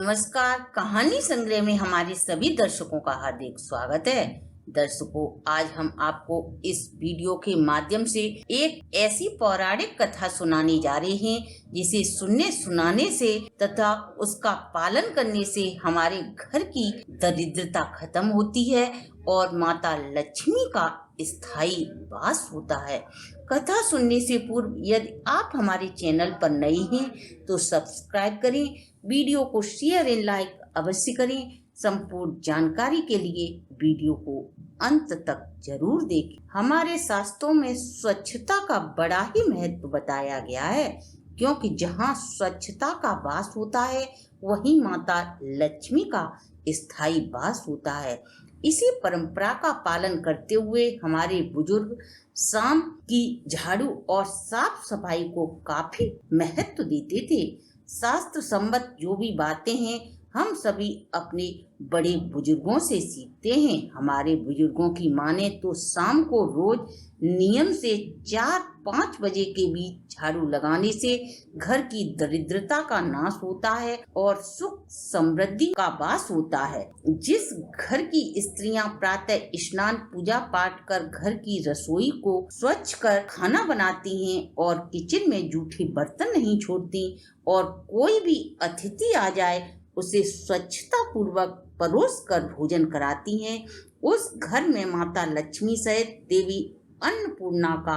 नमस्कार। कहानी संग्रह में हमारे सभी दर्शकों का हार्दिक स्वागत है। दर्शकों, आज हम आपको इस वीडियो के माध्यम से एक ऐसी पौराणिक कथा सुनाने जा रहे हैं जिसे सुनने सुनाने से तथा उसका पालन करने से हमारे घर की दरिद्रता खत्म होती है और माता लक्ष्मी का स्थायी वास होता है। कथा सुनने से पूर्व यदि आप हमारे चैनल पर नए हैं तो सब्सक्राइब करें, वीडियो को शेयर एंड लाइक अवश्य करें। संपूर्ण जानकारी के लिए वीडियो को अंत तक जरूर देखें। हमारे शास्त्रों में स्वच्छता का बड़ा ही महत्व बताया गया है, क्योंकि जहाँ स्वच्छता का वास होता है वहीं माता लक्ष्मी का स्थायी वास होता है। इसी परंपरा का पालन करते हुए हमारे बुजुर्ग शाम की झाड़ू और साफ सफाई को काफी महत्व देते थे। शास्त्र सम्मत जो भी बातें हैं हम सभी अपने बड़े बुजुर्गों से सीखते हैं। हमारे बुजुर्गों की माने तो शाम को रोज नियम से 4-5 बजे के बीच झाड़ू लगाने से घर की दरिद्रता का नाश होता है और सुख समृद्धि का वास होता है। जिस घर की स्त्रियां प्रातः स्नान पूजा पाठ कर घर की रसोई को स्वच्छ कर खाना बनाती हैं और किचन में जूठे बर्तन नहीं छोड़ती और कोई भी अतिथि आ जाए उसे स्वच्छता पूर्वक परोस कर भोजन कराती हैं, उस घर में माता लक्ष्मी सहित देवी अन्नपूर्णा का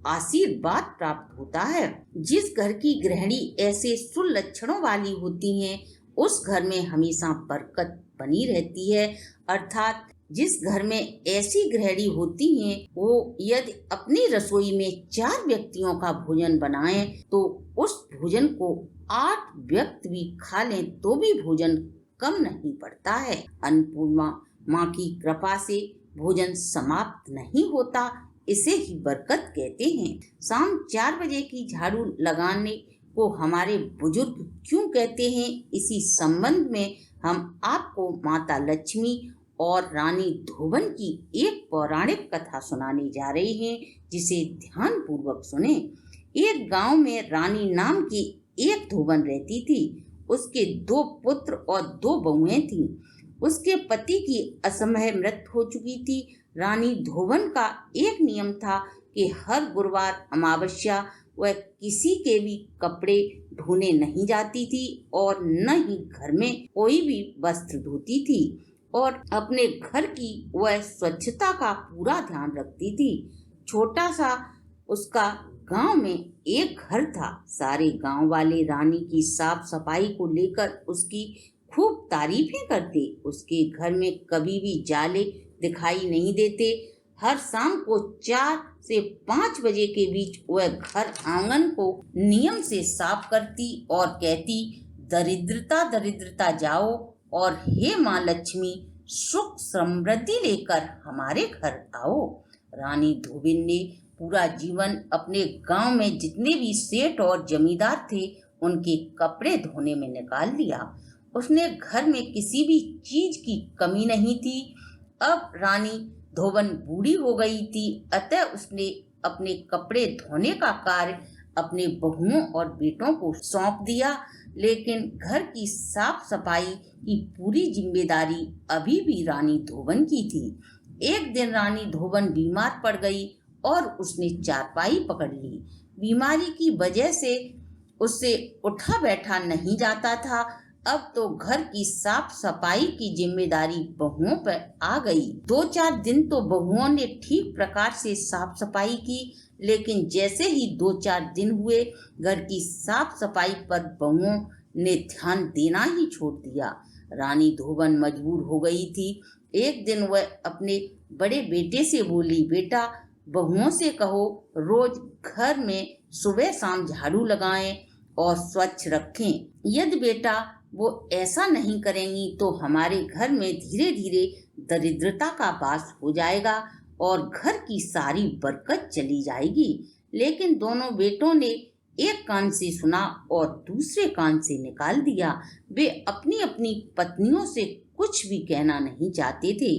आशीर्वाद प्राप्त होता है। जिस घर की गृहिणी ऐसे सुलक्षणों वाली होती हैं उस घर में हमेशा बरकत बनी रहती है। अर्थात जिस घर में ऐसी गृहिणी होती हैं वो यदि अपनी रसोई में 4 व्यक्तियों का भोजन बनाएं तो उस भोजन को 8 व्यक्ति भी खा लें तो भी भोजन कम नहीं पड़ता है। अन्नपूर्णा माँ की कृपा से भोजन समाप्त नहीं होता, इसे ही बरकत कहते हैं। शाम 4 बजे की झाड़ू लगाने को हमारे बुजुर्ग क्यों कहते हैं, इसी संबंध में हम आपको माता लक्ष्मी और रानी धोबन की एक पौराणिक कथा सुनाने जा रहे हैं, जिसे ध्यान पूर्वक सुने। एक गांव में रानी नाम की एक धोबन रहती थी। उसके 2 पुत्र और 2 बहुएं थीं। उसके पति की असमय मृत्यु हो चुकी थी। रानी धोबन का एक नियम था कि हर गुरुवार अमावस्या वह किसी के भी कपड़े धोने नहीं जाती थी और न ही घर में कोई भी वस्त्र धोती थी और अपने घर की वह स्वच्छता का पूरा ध्यान रखती थी। छोटा सा उसका गांव में एक घर था। सारे गांव वाले रानी की साफ सफाई को लेकर उसकी खूब तारीफें करते। उसके घर में कभी भी जाले दिखाई नहीं देते। हर शाम को 4 से 5 बजे के बीच वह घर आंगन को नियम से साफ करती और कहती, दरिद्रता दरिद्रता जाओ और हे माँ लक्ष्मी सुख समृद्धि लेकर हमारे घर आओ। रानी धोबिन ने पूरा जीवन अपने गांव में जितने भी सेठ और जमींदार थे उनके कपड़े धोने में निकाल दिया। उसने घर में किसी भी चीज की कमी नहीं थी। अब रानी धोबन बूढ़ी हो गई थी, अतः उसने अपने कपड़े धोने का कार्य अपने बहुओं और बेटों को सौंप दिया। लेकिन घर की साफ सफाई की पूरी जिम्मेदारी अभी भी रानी धोबन की थी। एक दिन रानी धोबन बीमार पड़ गई और उसने चारपाई पकड़ ली। बीमारी की वजह से उससे उठा बैठा नहीं जाता था। अब तो घर की साफ सफाई की जिम्मेदारी बहुओं पर आ गई। 2-4 दिन तो बहुओं ने ठीक प्रकार से साफ सफाई की, लेकिन जैसे ही 2-4 दिन हुए घर की साफ सफाई पर बहुओं ने ध्यान देना ही छोड़ दिया। रानी धोबन मजबूर हो गई थी। एक दिन वह अपने बड़े बेटे से बोली, बेटा बहुओं से कहो रोज घर में सुबह शाम झाड़ू लगाएं और स्वच्छ रखें। यदि बेटा वो ऐसा नहीं करेंगी तो हमारे घर में धीरे धीरे दरिद्रता का वास हो जाएगा और घर की सारी बरकत चली जाएगी। लेकिन दोनों बेटों ने एक कान से सुना और दूसरे कान से निकाल दिया। वे अपनी अपनी पत्नियों से कुछ भी कहना नहीं चाहते थे।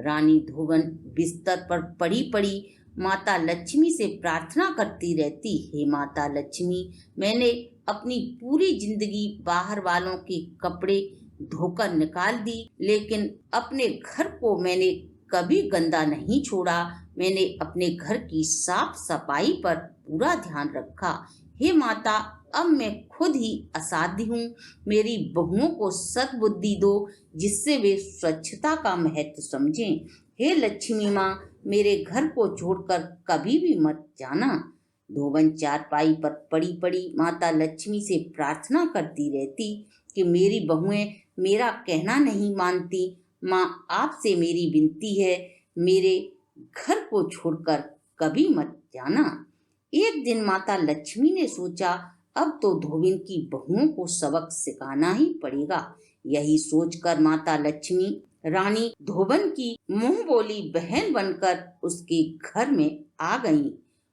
रानी धोबन बिस्तर पर पड़ी पड़ी माता लक्ष्मी से प्रार्थना करती रहती, हे माता लक्ष्मी, मैंने अपनी पूरी जिंदगी बाहर वालों के कपड़े धोकर निकाल दी, लेकिन अपने घर को मैंने कभी गंदा नहीं छोड़ा। मैंने अपने घर की साफ सफाई पर पूरा ध्यान रखा। हे माता, अब मैं खुद ही असाध्य हूँ। मेरी बहुओं को सद्बुद्धि दो, जिससे वे स्वच्छता का महत्व समझें। हे लक्ष्मी माँ, मेरे घर को छोड़कर कभी भी मत जाना। धोबन चारपाई पर पड़ी पड़ी माता लक्ष्मी से प्रार्थना करती रहती कि मेरी बहुएं मेरा कहना नहीं मानती। माँ, आपसे मेरी विनती है, मेरे घर को छोड़कर कभी मत जाना। एक दिन माता लक्ष्मी ने सोचा, अब तो धोबिन की बहुओं को सबक सिखाना ही पड़ेगा। यही सोचकर माता लक्ष्मी रानी धोबन की मुंह बोली बहन बनकर उसके घर में आ गईं।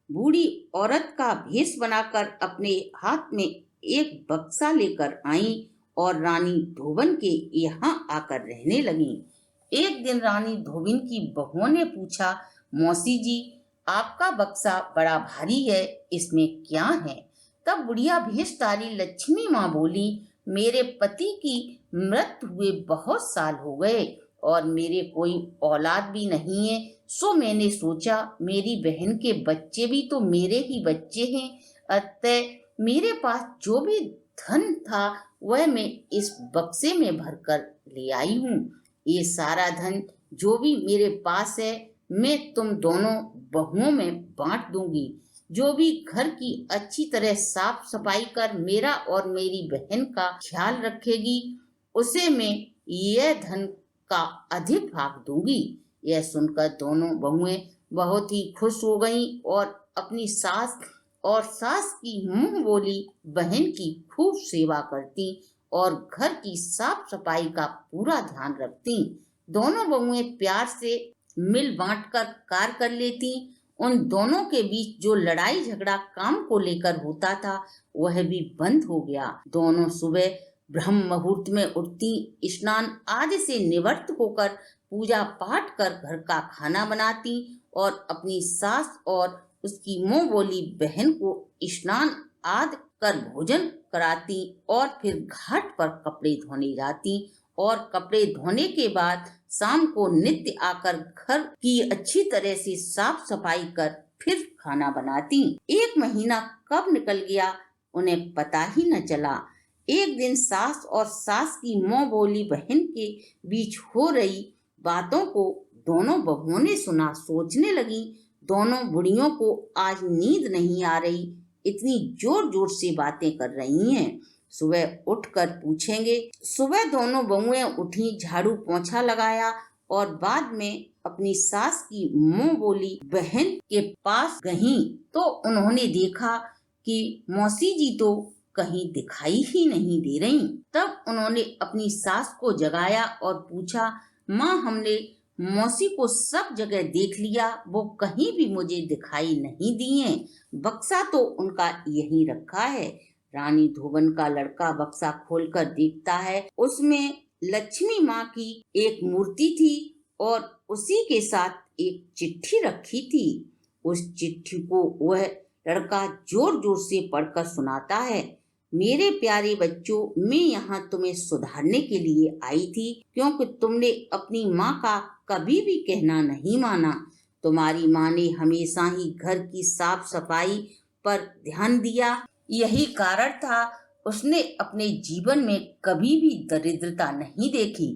बूढ़ी औरत का भेष बनाकर अपने हाथ में एक बक्सा लेकर आई और रानी धोबन के यहाँ आकर रहने लगी। एक दिन रानी धोबिन की बहुओं ने पूछा, मौसी जी, आपका बक्सा बड़ा भारी है, इसमें क्या है? तब बुढ़िया भेषधारी लक्ष्मी माँ बोली, मेरे पति की मृत्यु हुए बहुत साल हो गए और मेरे कोई औलाद भी नहीं है, सो मैंने सोचा मेरी बहन के बच्चे भी तो मेरे ही बच्चे हैं, अतः मेरे पास जो भी धन था वह मैं इस बक्से में भरकर ले आई हूँ। ये सारा धन जो भी मेरे पास है मैं तुम दोनों बहुओं में बांट दूंगी। जो भी घर की अच्छी तरह साफ सफाई कर मेरा और मेरी बहन का ख्याल रखेगी, उसे मैं यह धन का अधिक भाग दूंगी। यह सुनकर दोनों बहुएं बहुत ही खुश हो गईं और अपनी सास की मुंह बोली बहन की खूब सेवा करती और घर की साफ सफाई का पूरा ध्यान रखती। दोनों बहुएं प्यार से मिल बांट कर कार्य कर लेती। उन दोनों के बीच जो लड़ाई झगड़ा काम को लेकर होता था वह भी बंद हो गया। दोनों सुबह ब्रह्म मुहूर्त में उठती, स्नान आदि से निवृत्त होकर पूजा पाठ कर घर का खाना बनाती और अपनी सास और उसकी मुंह बोली बहन को स्नान आदि कर भोजन कराती और फिर घाट पर कपड़े धोने जाती और कपड़े धोने के बाद शाम को नित्य आकर घर की अच्छी तरह से साफ सफाई कर फिर खाना बनाती। एक महीना कब निकल गया उन्हें पता ही न चला। एक दिन सास और सास की मुंह बोली बहन के बीच हो रही बातों को दोनों बहुओं ने सुना। सोचने लगी, दोनों बुढ़ियों को आज नींद नहीं आ रही, इतनी जोर जोर से बातें कर रही हैं। सुबह उठकर पूछेंगे। सुबह दोनों बहुएं उठी, झाड़ू पोंछा लगाया और बाद में अपनी सास की मुंह बोली बहन के पास गईं तो उन्होंने देखा कि मौसी जी तो कहीं दिखाई ही नहीं दे रही। तब उन्होंने अपनी सास को जगाया और पूछा, माँ, हमने मौसी को सब जगह देख लिया, वो कहीं भी मुझे दिखाई नहीं दी हैं। बक्सा तो उनका यहीं रखा है। रानी धोबन का लड़का बक्सा खोलकर देखता है, उसमें लक्ष्मी माँ की एक मूर्ति थी और उसी के साथ एक चिट्ठी रखी थी। उस चिट्ठी को वह लड़का जोर जोर से पढ़कर सुनाता है, मेरे प्यारे बच्चों, मैं यहाँ तुम्हें सुधारने के लिए आई थी, क्योंकि तुमने अपनी माँ का कभी भी कहना नहीं माना। तुम्हारी माँ ने हमेशा ही घर की साफ सफाई पर ध्यान दिया, यही कारण था उसने अपने जीवन में कभी भी दरिद्रता नहीं देखी।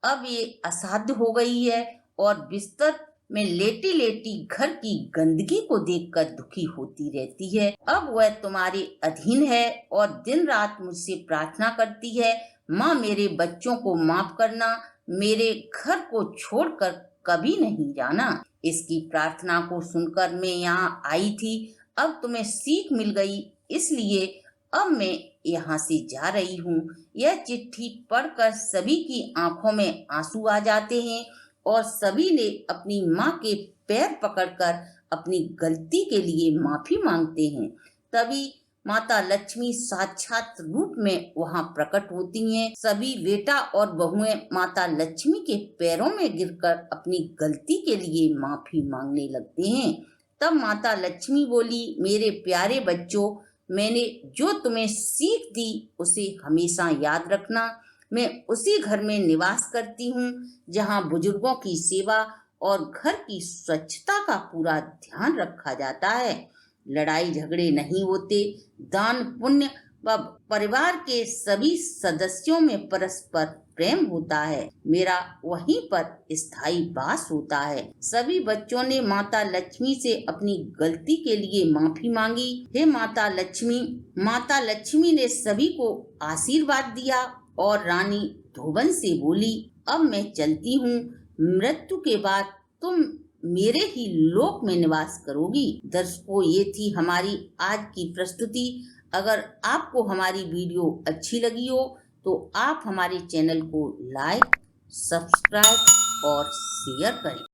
अब ये असाध्य हो गई है और बिस्तर में लेटी लेटी घर की गंदगी को देखकर दुखी होती रहती है। अब वह तुम्हारे अधीन है और दिन रात मुझसे प्रार्थना करती है, माँ, मेरे बच्चों को माफ करना, मेरे घर को छोड़कर कभी नहीं जाना। इसकी प्रार्थना को सुनकर मैं यहाँ आई थी। अब तुम्हें सीख मिल गई, इसलिए अब मैं यहाँ से जा रही हूँ। यह चिट्ठी पढ़कर सभी की आंखों में आंसू आ जाते हैं और सभी ने अपनी माँ के पैर पकड़कर अपनी गलती के लिए माफी मांगते हैं। तभी माता लक्ष्मी साक्षात रूप में वहाँ प्रकट होती हैं। सभी बेटा और बहुएं माता लक्ष्मी के पैरों में गिरकर अपनी गलती के लिए माफी मांगने लगते हैं। तब माता लक्ष्मी बोली, मेरे प्यारे बच्चों, मैंने जो तुम्हें सीख दी उसे हमेशा याद रखना। मैं उसी घर में निवास करती हूँ जहाँ बुजुर्गों की सेवा और घर की स्वच्छता का पूरा ध्यान रखा जाता है। लड़ाई झगड़े नहीं होते, दान पुण्य व परिवार के सभी सदस्यों में परस्पर प्रेम होता है। मेरा वहीं पर स्थायी वास होता है। सभी बच्चों ने माता लक्ष्मी से अपनी गलती के लिए माफी मांगी। हे माता लक्ष्मी ने सभी को आशीर्वाद दिया और रानी धोबन से बोली, अब मैं चलती हूँ। मृत्यु के बाद तुम मेरे ही लोक में निवास करोगी। दर्शकों, ये थी हमारी आज की प्रस्तुति। अगर आपको हमारी वीडियो अच्छी लगी हो तो आप हमारे चैनल को लाइक, सब्सक्राइब और शेयर करें।